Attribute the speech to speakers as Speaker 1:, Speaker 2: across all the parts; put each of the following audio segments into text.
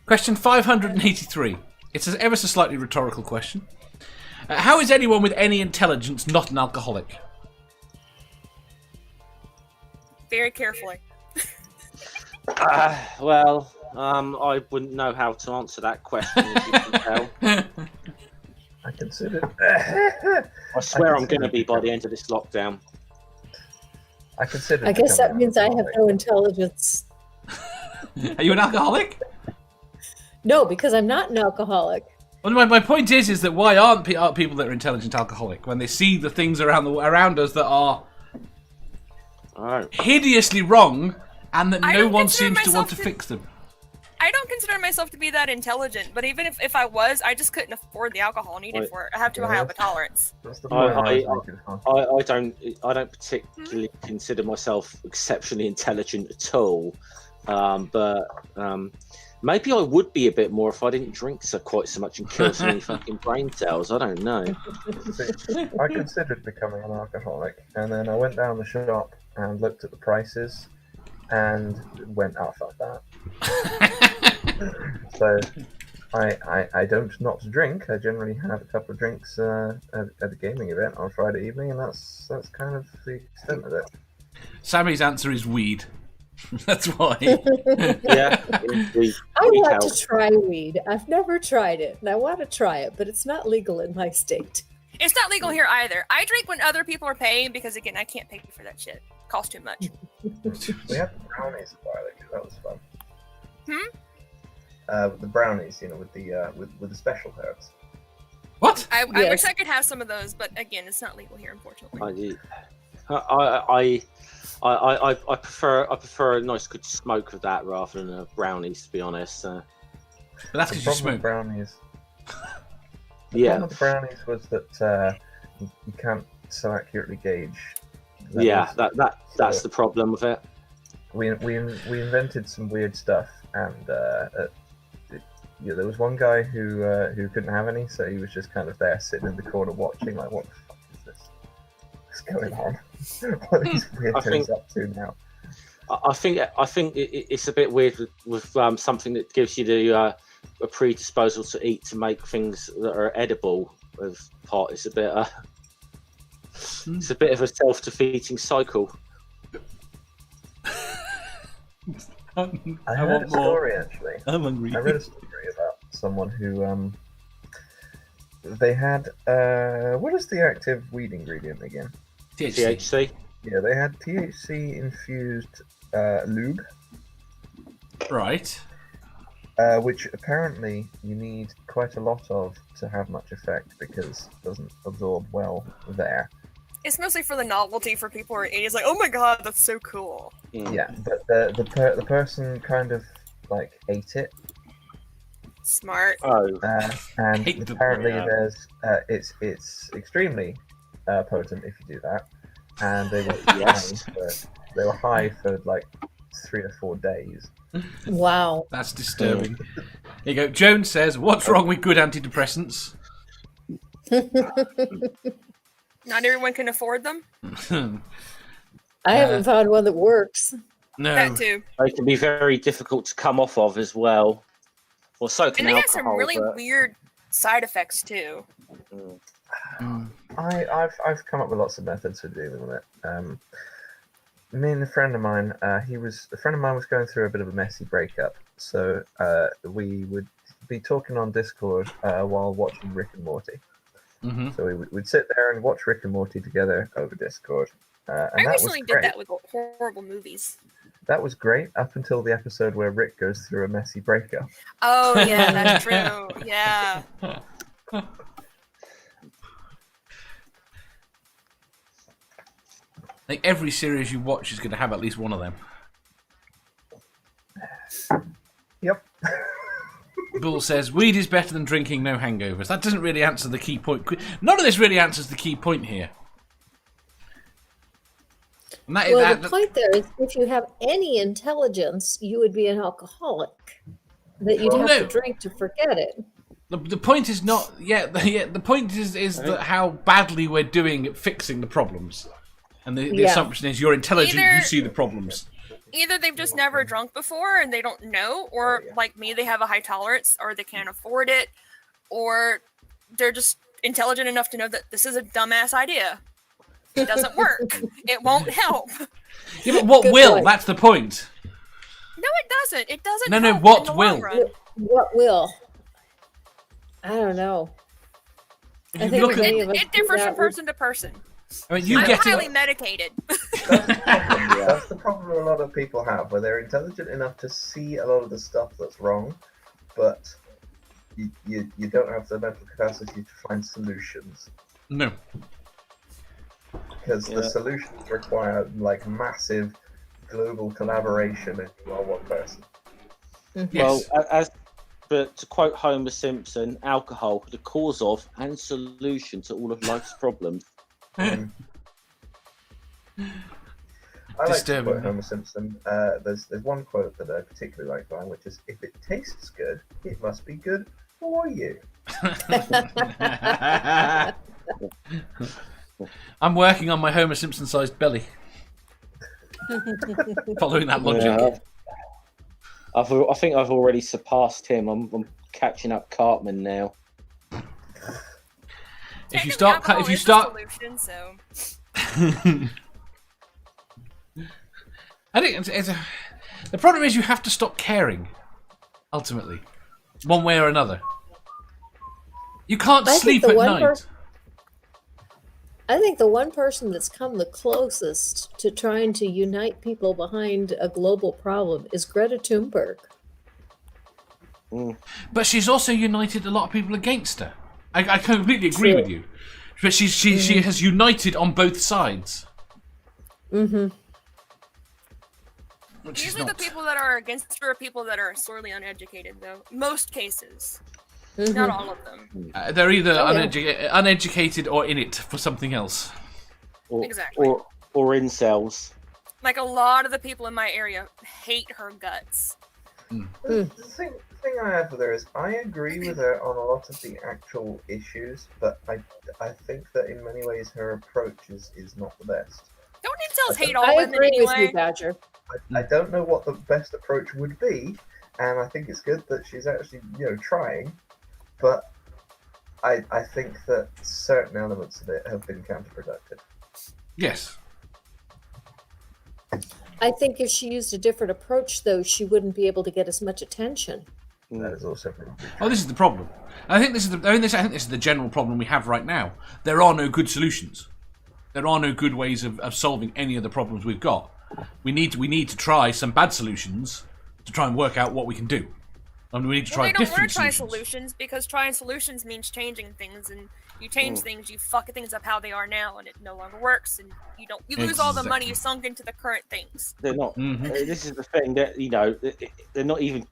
Speaker 1: Question 583. It's an ever so slightly rhetorical question. How is anyone with any intelligence not an alcoholic?
Speaker 2: Very carefully.
Speaker 3: Well, I wouldn't know how to answer that question, as you can tell.
Speaker 4: I considered.
Speaker 3: I swear I'm going to be by the end of this lockdown.
Speaker 4: I
Speaker 5: guess that means I have no intelligence.
Speaker 1: Are you an alcoholic?
Speaker 5: No, because I'm not an alcoholic.
Speaker 1: Well, my point is that why aren't people that are intelligent alcoholic when they see the things around us that are hideously wrong and that no one seems to want to fix them?
Speaker 2: I don't consider myself to be that intelligent, but even if I was, I just couldn't afford the alcohol needed for it. I have too high of a tolerance.
Speaker 3: I don't particularly consider myself exceptionally intelligent at all, but maybe I would be a bit more if I didn't drink quite so much and kill so many fucking brain cells. I don't know.
Speaker 4: I considered becoming an alcoholic, and then I went down the shop and looked at the prices and went, oh, fuck that. So I don't not drink. I generally have a couple of drinks at a gaming event on Friday evening, and that's kind of the extent of it.
Speaker 1: Sammy's answer is weed. That's why.
Speaker 3: Yeah.
Speaker 5: I want to try weed. I've never tried it, and I want to try it, but it's not legal in my state.
Speaker 2: It's not legal here either. I drink when other people are paying because, again, I can't pay for that shit. It costs too much.
Speaker 4: We had brownies a while ago. That was fun.
Speaker 2: Hmm?
Speaker 4: The brownies, with the special herbs.
Speaker 1: What?
Speaker 2: I wish I could have some of those, but again, it's not legal here, unfortunately.
Speaker 3: I prefer a nice good smoke of that rather than a brownies, to be honest.
Speaker 1: But that's because you smoke
Speaker 4: brownies. The
Speaker 3: Yeah.
Speaker 4: problem with brownies was that you can't so accurately gauge.
Speaker 3: Yeah, that's the problem with it.
Speaker 4: We invented some weird stuff, and there was one guy who couldn't have any, so he was just kind of there sitting in the corner watching, like, what the fuck is this? What's going on? What are these weird things up to now?
Speaker 3: I think it's a bit weird with something that gives you the a predisposal to eat to make things that are edible. It's a bit of a self-defeating cycle.
Speaker 4: I heard a story actually.
Speaker 1: I'm hungry.
Speaker 4: I read a story about someone who they had what is the active weed ingredient again?
Speaker 3: THC.
Speaker 4: Yeah, they had THC infused lube.
Speaker 1: Right.
Speaker 4: Which apparently you need quite a lot of to have much effect because it doesn't absorb well there.
Speaker 2: It's mostly for the novelty for people who are 80s, like, oh my god, that's so cool.
Speaker 4: Yeah, but the person kind of like ate it.
Speaker 2: Smart.
Speaker 4: And apparently there's it's extremely potent if you do that. And they were high for like 3 or 4 days.
Speaker 5: Wow.
Speaker 1: That's disturbing. Here you go. Jones says, what's wrong with good antidepressants?
Speaker 2: Not everyone can afford them.
Speaker 5: I haven't found one that works.
Speaker 1: No.
Speaker 2: That too.
Speaker 3: They can be very difficult to come off of as well. Well, so can
Speaker 2: And they
Speaker 3: alcohol.
Speaker 2: have some really weird side effects too.
Speaker 4: I've come up with lots of methods for dealing with it. Me and a friend of mine, was going through a bit of a messy breakup, so we would be talking on Discord while watching Rick and Morty.
Speaker 1: Mm-hmm.
Speaker 4: So we'd sit there and watch Rick and Morty together over Discord.
Speaker 2: I recently did that with horrible movies.
Speaker 4: That was great up until the episode where Rick goes through a messy breakup.
Speaker 2: Oh yeah, that's true. Yeah.
Speaker 1: Like every series you watch is going to have at least one of them.
Speaker 4: Yep.
Speaker 1: Bull says, weed is better than drinking, no hangovers. That doesn't really answer the key point. None of this really answers the key point here.
Speaker 5: The point there is if you have any intelligence, you would be an alcoholic. That you'd have to drink to forget it.
Speaker 1: The point is not... the point is that how badly we're doing at fixing the problems. And the assumption is you're intelligent, you see the problems.
Speaker 2: Either they've just never drunk before and they don't know, or like me, they have a high tolerance, or they can't afford it, or they're just intelligent enough to know that this is a dumbass idea. It doesn't work. It won't help.
Speaker 1: Yeah, but what will? Point. That's the point.
Speaker 2: No, it doesn't. It doesn't.
Speaker 1: No,
Speaker 2: help
Speaker 1: what
Speaker 2: in the
Speaker 1: will?
Speaker 2: long run.
Speaker 5: What will? I don't know. I think
Speaker 2: it differs from person to person.
Speaker 1: I mean,
Speaker 2: I'm highly medicated.
Speaker 4: That's the problem a lot of people have, where they're intelligent enough to see a lot of the stuff that's wrong, but you don't have the mental capacity to find solutions.
Speaker 1: No.
Speaker 4: Because the solutions require like massive global collaboration, and you are one person.
Speaker 3: Well, but to quote Homer Simpson, alcohol, the cause of and solution to all of life's problems.
Speaker 4: I like to quote Homer Simpson. There's one quote that I particularly like by him, which is, "If it tastes good, it must be good for you."
Speaker 1: I'm working on my Homer Simpson-sized belly. Following that logic.
Speaker 3: Yeah, I think I've already surpassed him. I'm catching up Cartman now.
Speaker 1: If you start,
Speaker 2: solution, so.
Speaker 1: I think the problem is you have to stop caring. Ultimately, one way or another, you can't sleep at night.
Speaker 5: I think the one person that's come the closest to trying to unite people behind a global problem is Greta Thunberg.
Speaker 1: But she's also united a lot of people against her. I completely agree with you. But she has united on both sides.
Speaker 5: Mm-hmm.
Speaker 2: Usually the people that are against her are people that are sorely uneducated, though. Most cases. Mm-hmm. Not all of them.
Speaker 1: They're either uneducated or in it for something else.
Speaker 2: Exactly.
Speaker 3: Or incels.
Speaker 2: Like a lot of the people in my area hate her guts.
Speaker 4: The thing I have with her is I agree with her on a lot of the actual issues, but I think that in many ways her approach is not the best.
Speaker 2: Don't incels hate all women anyway? I agree with
Speaker 5: you, Badger.
Speaker 4: I don't know what the best approach would be, and I think it's good that she's actually trying, but I think that certain elements of it have been counterproductive.
Speaker 1: Yes.
Speaker 5: I think if she used a different approach, though, she wouldn't be able to get as much attention.
Speaker 4: That is also true.
Speaker 1: Oh, this is the problem. I think this is the general problem we have right now. There are no good solutions. There are no good ways of solving any of the problems we've got. We need to try some bad solutions to try and work out what we can do. And we need to try different solutions.
Speaker 2: They don't want to try solutions because trying solutions means changing things, and you change things, you fuck things up how they are now, and it no longer works, and you lose all the money you sunk into the current things.
Speaker 3: They're not. This is the thing that they're not even.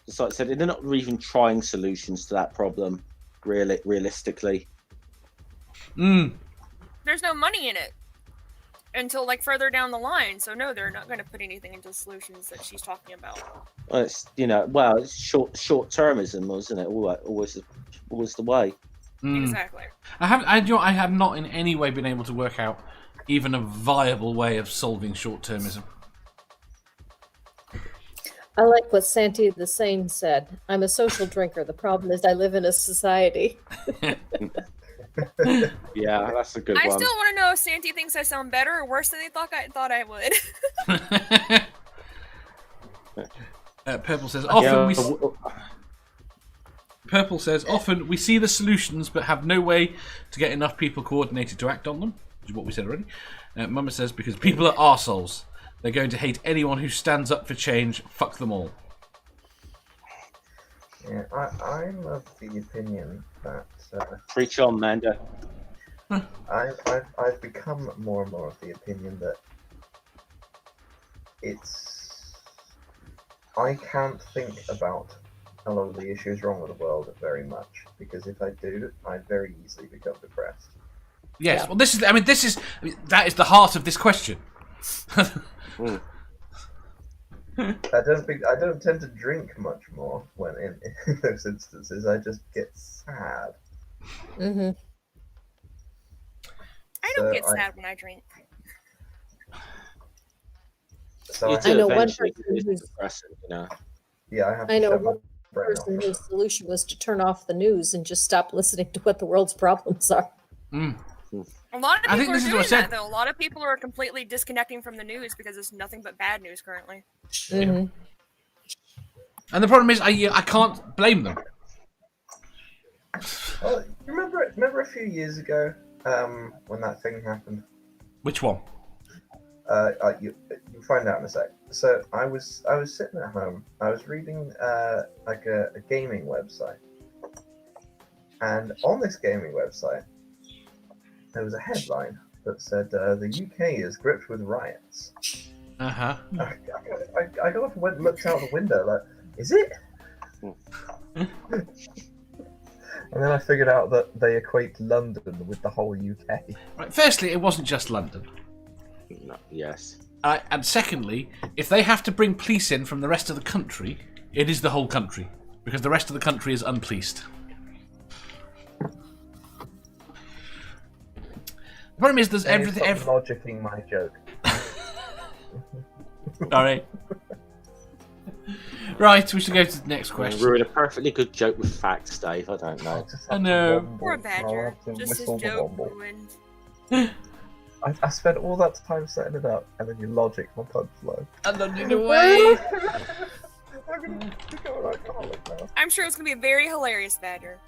Speaker 3: As I said, they're not even trying solutions to that problem. Realistically.
Speaker 2: There's no money in it until further down the line. So no, they're not going to put anything into solutions that she's talking about.
Speaker 3: Well, it's short-termism, wasn't it? Always the way.
Speaker 2: Exactly.
Speaker 1: I have not in any way been able to work out even a viable way of solving short-termism.
Speaker 5: I like what Santi the Sane said. I'm a social drinker. The problem is I live in a society.
Speaker 3: Yeah, that's a good one.
Speaker 2: I still want to know if Santi thinks I sound better or worse than they thought I
Speaker 1: would. Purple says often we see the solutions but have no way to get enough people coordinated to act on them, which is what we said already. Mama says because people are arseholes. They're going to hate anyone who stands up for change. Fuck them all.
Speaker 4: Yeah, I'm of the opinion that...
Speaker 3: Preach on, Mando.
Speaker 4: I've become more and more of the opinion that I can't think about a lot of the issues wrong with the world very much, because if I do, I very easily become depressed.
Speaker 1: Yes, yeah. Well, that is the heart of this question.
Speaker 4: I don't tend to drink much more when in those instances. I just get sad.
Speaker 5: Mm-hmm.
Speaker 2: I don't get sad when I drink.
Speaker 4: So
Speaker 3: You
Speaker 5: I
Speaker 3: do
Speaker 5: know one
Speaker 3: eventually.
Speaker 5: person
Speaker 3: It's
Speaker 5: who's
Speaker 3: depressing, you know.
Speaker 4: yeah, I have to
Speaker 5: I know
Speaker 4: shut my
Speaker 5: one
Speaker 4: brain
Speaker 5: person
Speaker 4: off.
Speaker 5: whose solution was to turn off the news and just stop listening to what the world's problems are.
Speaker 2: A lot of
Speaker 1: I think
Speaker 2: people are
Speaker 1: this is what I
Speaker 2: doing
Speaker 1: said.
Speaker 2: that, though. A lot of people are completely disconnecting from the news because it's nothing but bad news currently.
Speaker 5: Mhm.
Speaker 1: And the problem is, I can't blame them.
Speaker 4: Well, remember a few years ago when that thing happened?
Speaker 1: Which one?
Speaker 4: You find out in a sec. So I was sitting at home. I was reading like a gaming website, and on this gaming website there was a headline that said the UK is gripped with riots.
Speaker 1: Uh-huh.
Speaker 4: I got up and went and looked out the window like, is it? And then I figured out that they equate London with the whole UK.
Speaker 1: Right. Firstly, it wasn't just London.
Speaker 3: No, yes.
Speaker 1: And secondly, if they have to bring police in from the rest of the country, it is the whole country. Because the rest of the country is unpoliced. The problem is there's everything...
Speaker 4: Logicking my joke.
Speaker 1: Sorry. Right, we should go to the next question.
Speaker 3: Ruin a perfectly good joke with facts, Dave. I don't know.
Speaker 1: I know.
Speaker 2: Poor Badger. Just his joke ruined.
Speaker 4: I spent all that time setting it up, and then you logic my punchline.
Speaker 1: And then in a way...
Speaker 4: I'm gonna become an alcoholic now.
Speaker 2: I'm sure it's gonna be very hilarious, Badger.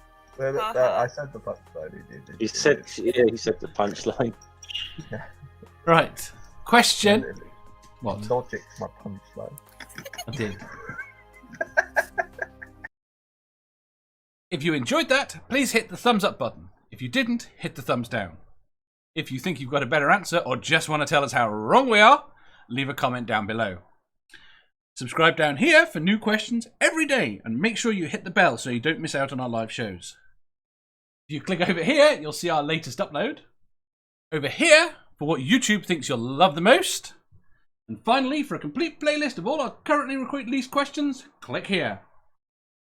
Speaker 4: I said the punchline.
Speaker 3: He said the punchline.
Speaker 1: Right. Question. What?
Speaker 4: Logic my punchline.
Speaker 1: I did. If you enjoyed that, please hit the thumbs up button. If you didn't, hit the thumbs down. If you think you've got a better answer or just want to tell us how wrong we are, leave a comment down below. Subscribe down here for new questions every day and make sure you hit the bell so you don't miss out on our live shows. If you click over here, you'll see our latest upload. Over here, for what YouTube thinks you'll love the most. And finally, for a complete playlist of all our currently released questions, click here.